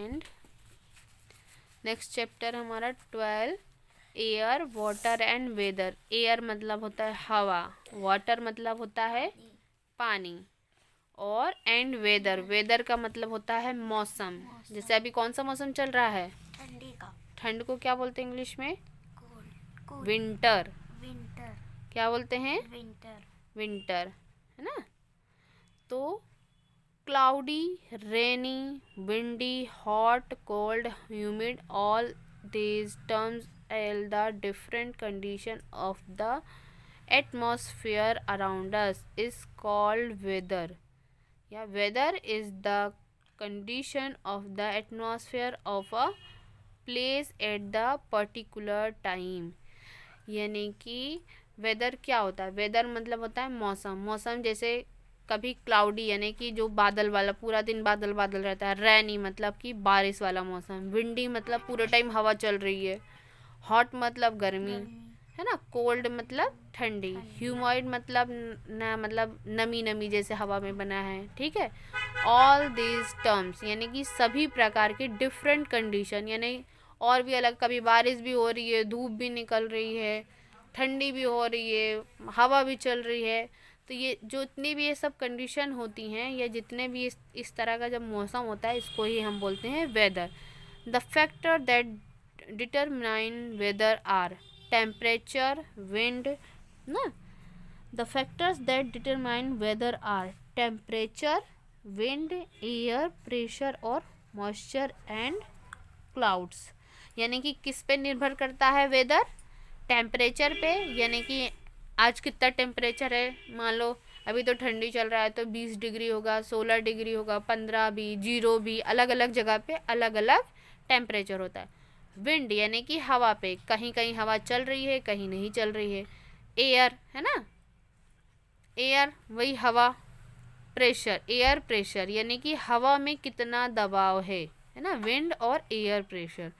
And next chapter हमारा 12 air water and weather. Air मतलब होता है हवा, वाटर मतलब होता है पानी, और एंड वेदर, वेदर का मतलब होता है मौसम। जैसे अभी कौन सा मौसम चल रहा है? ठंडी का। ठंड को क्या बोलते हैं इंग्लिश में? कोल्ड। विंटर। विंटर। क्या बोलते हैं? विंटर। विंटर, है ना। तो cloudy, rainy, windy, hot, cold, humid, all these terms tell the different condition of the atmosphere around us is called weather. Yeah, weather is the condition of the atmosphere of a place at the particular time. यानी कि weather क्या होता है? Weather मतलब होता है मौसम। मौसम जैसे कभी क्लाउडी यानी कि जो बादल वाला, पूरा दिन बादल बादल रहता है। रैनी मतलब कि बारिश वाला मौसम। विंडी मतलब पूरे टाइम हवा चल रही है। हॉट मतलब गर्मी, है ना। कोल्ड मतलब ठंडी। ह्यूमॉइड मतलब मतलब नमी नमी जैसे हवा में बना है, ठीक है। ऑल दीज टर्म्स यानी कि सभी प्रकार के डिफरेंट कंडीशन, यानी और भी अलग, कभी बारिश भी हो रही है, धूप भी निकल रही है, ठंडी भी हो रही है, हवा भी चल रही है। तो ये जो इतनी भी ये सब कंडीशन होती हैं, या जितने भी इस तरह का जब मौसम होता है, इसको ही हम बोलते हैं weather. The factor that determine weather are temperature, wind, ना। The factors that determine weather are temperature, wind, air pressure और मॉइस्चर एंड क्लाउड्स। यानी कि किस पे निर्भर करता है वेदर? टेम्परेचर पे, यानी कि आज कितना टेम्परेचर है। मान लो अभी तो ठंडी चल रहा है तो 20 डिग्री होगा, 16 डिग्री होगा, 15 भी, 0 भी, अलग अलग जगह पे अलग अलग टेम्परेचर होता है। विंड यानी कि हवा पे, कहीं कहीं हवा चल रही है, कहीं नहीं चल रही है। एयर, है ना, एयर वही हवा। प्रेशर, एयर प्रेशर यानी कि हवा में कितना दबाव है ना। विंड और एयर प्रेशर।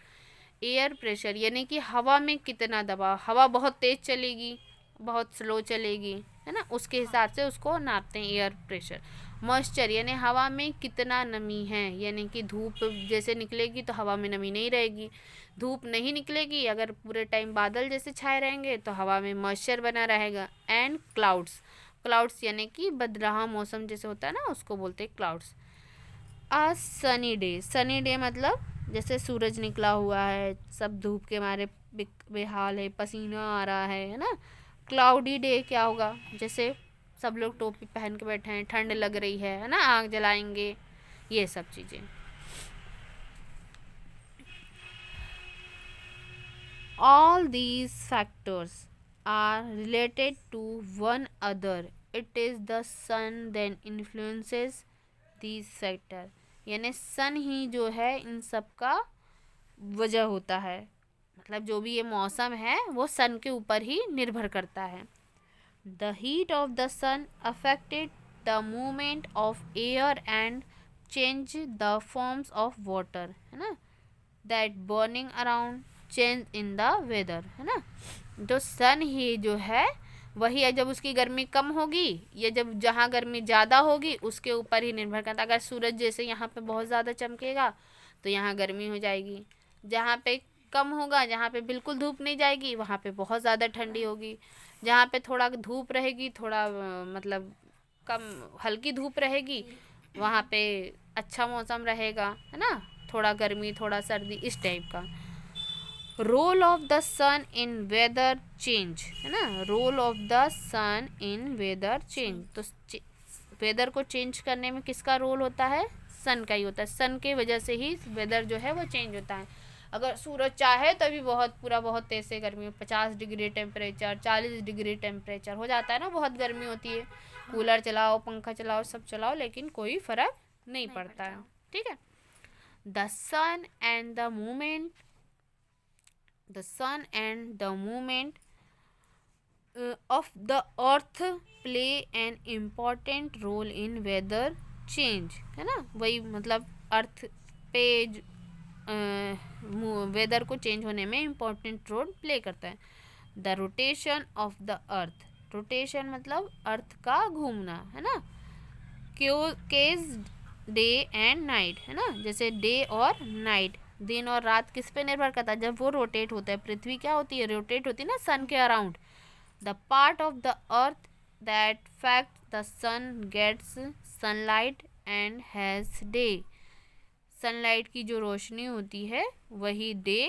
एयर प्रेशर यानी कि हवा में कितना दबाव, हवा बहुत तेज चलेगी, बहुत स्लो चलेगी, है ना, उसके हिसाब से उसको नापते हैं एयर प्रेशर। मॉइस्चर यानी हवा में कितना नमी है, यानी कि धूप जैसे निकलेगी तो हवा में नमी नहीं रहेगी, धूप नहीं निकलेगी, अगर पूरे टाइम बादल जैसे छाए रहेंगे तो हवा में मॉइस्चर बना रहेगा। एंड क्लाउड्स, क्लाउड्स यानी कि बदरहा मौसम जैसे होता है ना, उसको बोलते हैं क्लाउड्स। आ सनी डे, सनी डे मतलब जैसे सूरज निकला हुआ है, सब धूप के मारे बेहाल है, पसीना आ रहा है ना। क्लाउडी डे क्या होगा? जैसे सब लोग टोपी पहन के बैठे हैं, ठंड लग रही है ना, आग जलाएंगे, ये सब चीज़ें। All these factors are related to one other. It is the sun then influences these factor। यानी सन ही जो है इन सब का वजह होता है, मतलब जो भी ये मौसम है वो सन के ऊपर ही निर्भर करता है। The heat of the sun affected the movement of air and change the forms of water, है ना। That burning around change in the weather, है ना। जो सन ही जो है वही है, जब उसकी गर्मी कम होगी या जब जहाँ गर्मी ज़्यादा होगी उसके ऊपर ही निर्भर करता है। अगर सूरज जैसे यहाँ पे बहुत ज़्यादा चमकेगा तो यहाँ गर्मी हो जाएगी, जहाँ पे कम होगा, जहाँ पे बिल्कुल धूप नहीं जाएगी वहाँ पे बहुत ज़्यादा ठंडी होगी, जहाँ पे थोड़ा धूप रहेगी, थोड़ा मतलब कम हल्की धूप रहेगी, वहाँ पे अच्छा मौसम रहेगा, है ना, थोड़ा गर्मी थोड़ा सर्दी, इस टाइप का। Role of the sun in weather change, है ना, role of the sun in weather change. तो वेदर को चेंज करने में किसका रोल होता है? सन का ही होता है। सन के वजह से ही वेदर जो है वो चेंज होता है। अगर सूरज चाहे तभी बहुत तेज से गर्मी, 50 डिग्री टेम्परेचर, 40 डिग्री टेम्परेचर हो जाता है ना, बहुत गर्मी होती है, कूलर चलाओ, पंखा चलाओ, सब चलाओ, लेकिन कोई फर्क नहीं पड़ता है, ठीक है। The sun and the movement, the sun and the movement of the earth play an important role in weather change, है ना। वही मतलब अर्थ पे वेदर को चेंज होने में इम्पोर्टेंट रोल प्ले करता है। The rotation of the earth, rotation मतलब अर्थ का घूमना, है ना। केज डे एंड नाइट, है ना, जैसे डे और नाइट, दिन और रात किस पे निर्भर करता है, जब वो रोटेट होता है, पृथ्वी क्या होती है, रोटेट होती है ना सन के अराउंड। The part of the earth that fact the sun gets sunlight and has day, sunlight की जो रोशनी होती है वही डे,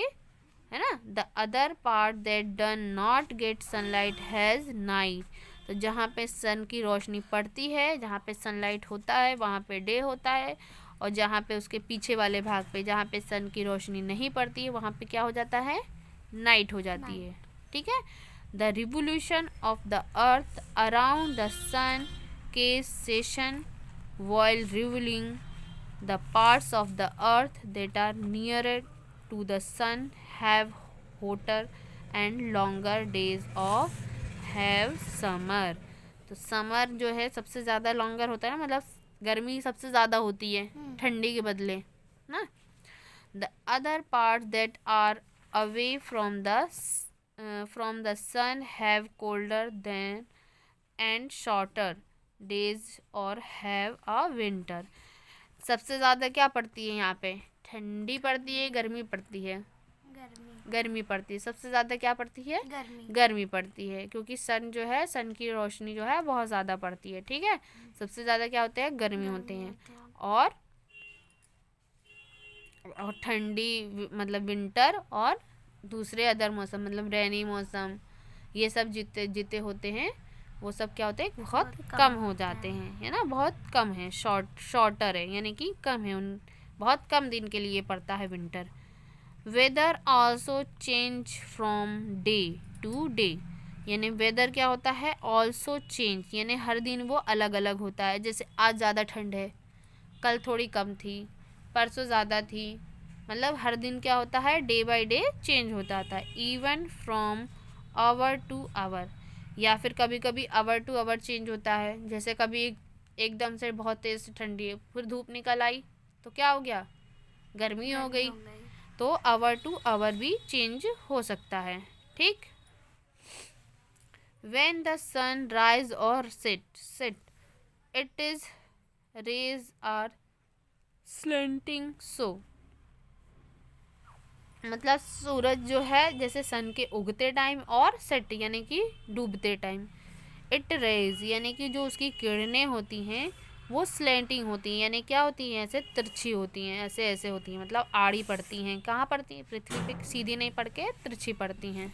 है ना। The other part that done not get sunlight has night, तो जहाँ पे सन की रोशनी पड़ती है, जहाँ पे सनलाइट होता है वहाँ पे डे होता है, और जहाँ पे उसके पीछे वाले भाग पे जहाँ पे सन की रोशनी नहीं पड़ती है वहाँ पे क्या हो जाता है, नाइट हो जाती है। ठीक है। The revolution of the earth around the sun के session while revealing the parts of the earth that are nearer to the sun have hotter and longer days of have summer, तो summer जो है सबसे ज़्यादा longer होता है ना, मतलब गर्मी सबसे ज़्यादा होती है ठंडी के बदले ना। The other part that are away from the sun have colder then and shorter days और हैव अ विंटर, सबसे ज़्यादा क्या पड़ती है यहाँ पे, ठंडी पड़ती है, गर्मी पड़ती है, गर्मी पड़ती है, सबसे ज़्यादा क्या पड़ती है, गर्मी पड़ती है, क्योंकि सन जो है, सन की रोशनी जो है बहुत ज़्यादा पड़ती है। ठीक है। सबसे ज़्यादा क्या होते हैं, गर्मी होते हैं, और ठंडी मतलब विंटर, और दूसरे अदर मौसम मतलब रेनी मौसम, ये सब जितने होते हैं वो सब क्या होते हैं, बहुत कम हो जाते हैं, है ना, बहुत कम है, शॉर्टर है, यानी कि कम है, उन बहुत कम दिन के लिए पड़ता है winter. Weather also change from day to day, यानी वेदर क्या होता है, आल्सो चेंज, यानी हर दिन वो अलग अलग होता है, जैसे आज ज़्यादा ठंड है, कल थोड़ी कम थी, परसों ज़्यादा थी, मतलब हर दिन क्या होता है, डे बाय डे चेंज होता था। Even from hour to hour, या फिर कभी कभी आवर टू आवर चेंज होता है, जैसे कभी एकदम से बहुत तेज़ ठंडी है, फिर धूप निकल आई तो क्या हो गया, गर्मी हो गई, तो आवर टू आवर भी चेंज हो सकता है। ठीक। व्हेन द सन राइज और set it is rays are slanting so, मतलब सूरज जो है जैसे सन के उगते टाइम और सेट यानी कि डूबते टाइम, इट रेज यानी कि जो उसकी किरणें होती हैं वो स्लेंटिंग होती हैं, यानी क्या होती हैं, ऐसे तिरछी होती हैं, ऐसे ऐसे होती हैं, मतलब आड़ी पड़ती हैं, कहाँ पड़ती हैं, पृथ्वी पे सीधी नहीं पड़ के तिरछी पड़ती हैं।